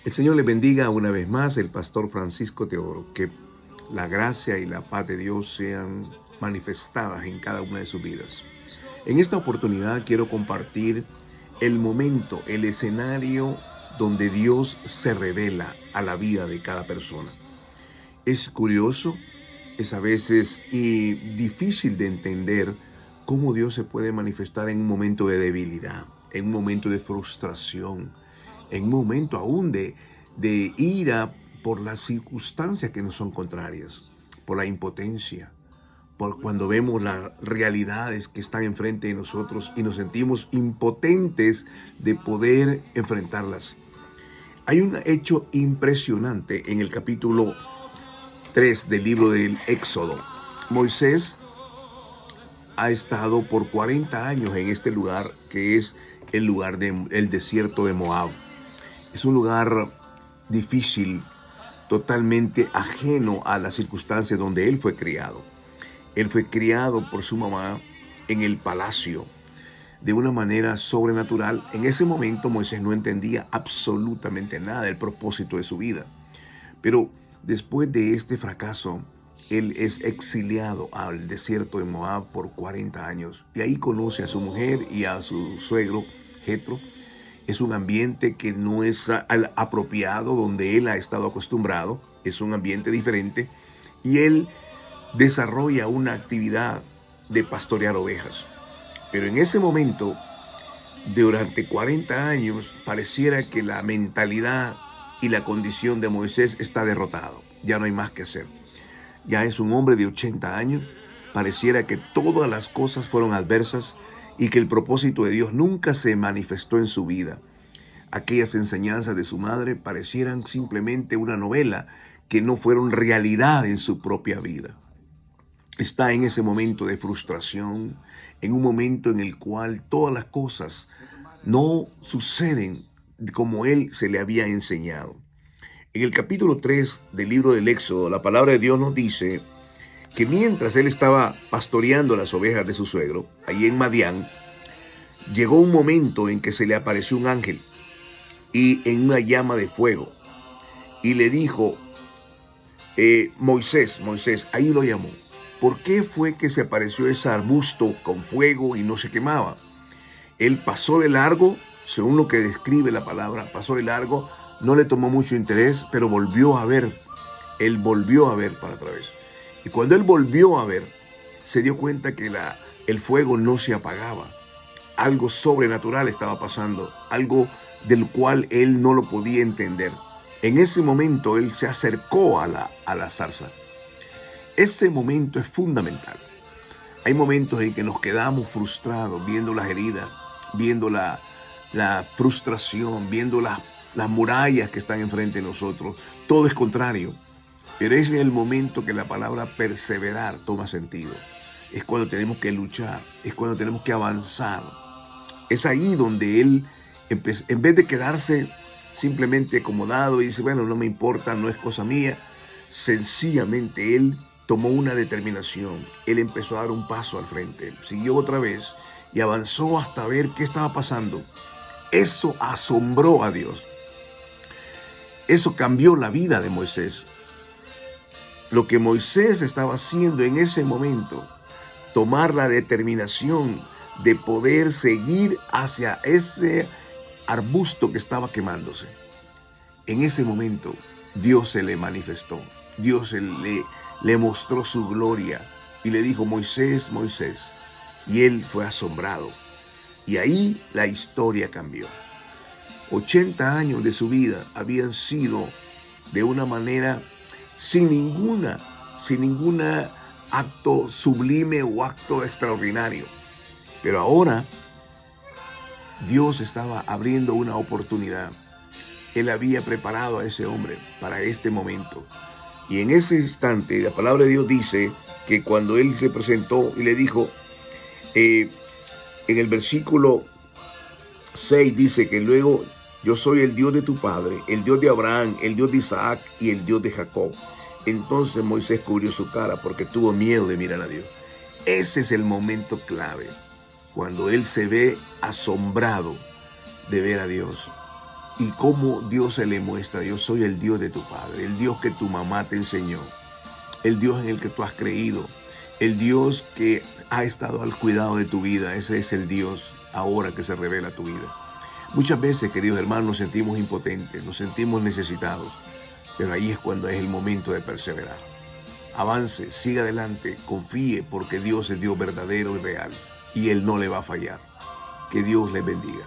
El Señor les bendiga una vez más, el pastor Francisco Teodoro. Que la gracia y la paz de Dios sean manifestadas en cada una de sus vidas. En esta oportunidad quiero compartir el momento, el escenario donde Dios se revela a la vida de cada persona. Es curioso, es a veces difícil de entender cómo Dios se puede manifestar en un momento de debilidad, en un momento de frustración, en un momento aún de ira por las circunstancias que nos son contrarias, por la impotencia, por cuando vemos las realidades que están enfrente de nosotros y nos sentimos impotentes de poder enfrentarlas. Hay un hecho impresionante en el capítulo 3 del libro del Éxodo. Moisés ha estado por 40 años en este lugar que es el lugar del desierto de Moab. Es un lugar difícil, totalmente ajeno a las circunstancias donde él fue criado. Él fue criado por su mamá en el palacio de una manera sobrenatural. En ese momento Moisés no entendía absolutamente nada del propósito de su vida. Pero después de este fracaso, él es exiliado al desierto de Moab por 40 años. Y ahí conoce a su mujer y a su suegro, Jetro. Es un ambiente que no es apropiado donde él ha estado acostumbrado. Es un ambiente diferente. Y él desarrolla una actividad de pastorear ovejas. Pero en ese momento, durante 40 años, pareciera que la mentalidad y la condición de Moisés está derrotado. Ya no hay más que hacer. Ya es un hombre de 80 años. Pareciera que todas las cosas fueron adversas y que el propósito de Dios nunca se manifestó en su vida. Aquellas enseñanzas de su madre parecieran simplemente una novela que no fueron realidad en su propia vida. Está en ese momento de frustración, en un momento en el cual todas las cosas no suceden como él se le había enseñado. En el capítulo 3 del libro del Éxodo, la palabra de Dios nos dice que mientras él estaba pastoreando las ovejas de su suegro, allí en Madián, llegó un momento en que se le apareció un ángel y en una llama de fuego y le dijo, Moisés, ahí lo llamó. ¿Por qué fue que se apareció ese arbusto con fuego y no se quemaba? Él pasó de largo, según lo que describe la palabra, pasó de largo, no le tomó mucho interés, pero volvió a ver. Él volvió a ver para otra vez. Y cuando él volvió a ver, se dio cuenta que el fuego no se apagaba. Algo sobrenatural estaba pasando, algo del cual él no lo podía entender. En ese momento él se acercó a la zarza. Ese momento es fundamental. Hay momentos en que nos quedamos frustrados viendo las heridas, viendo la frustración, viendo las murallas que están enfrente de nosotros. Todo es contrario. Pero es en el momento que la palabra perseverar toma sentido. Es cuando tenemos que luchar, es cuando tenemos que avanzar. Es ahí donde él, en vez de quedarse simplemente acomodado y dice, bueno, no me importa, no es cosa mía, sencillamente él tomó una determinación. Él empezó a dar un paso al frente, siguió otra vez y avanzó hasta ver qué estaba pasando. Eso asombró a Dios. Eso cambió la vida de Moisés. Lo que Moisés estaba haciendo en ese momento, tomar la determinación de poder seguir hacia ese arbusto que estaba quemándose. En ese momento, Dios se le manifestó. Dios le mostró su gloria y le dijo, Moisés, Moisés. Y él fue asombrado. Y ahí la historia cambió. 80 años de su vida habían sido de una manera sin ninguna acto sublime o acto extraordinario. Pero ahora Dios estaba abriendo una oportunidad. Él había preparado a ese hombre para este momento. Y en ese instante la palabra de Dios dice que cuando él se presentó y le dijo, en el versículo 6 dice que luego, yo soy el Dios de tu padre, el Dios de Abraham, el Dios de Isaac y el Dios de Jacob. Entonces Moisés cubrió su cara porque tuvo miedo de mirar a Dios. Ese es el momento clave, cuando él se ve asombrado de ver a Dios. y cómo Dios se le muestra: yo soy el Dios de tu padre, el Dios que tu mamá te enseñó, el Dios en el que tú has creído, el Dios que ha estado al cuidado de tu vida. Ese es el Dios ahora que se revela a tu vida. Muchas veces, queridos hermanos, nos sentimos impotentes, nos sentimos necesitados, pero ahí es cuando es el momento de perseverar. Avance, siga adelante, confíe, porque Dios es Dios verdadero y real, y Él no le va a fallar. Que Dios les bendiga.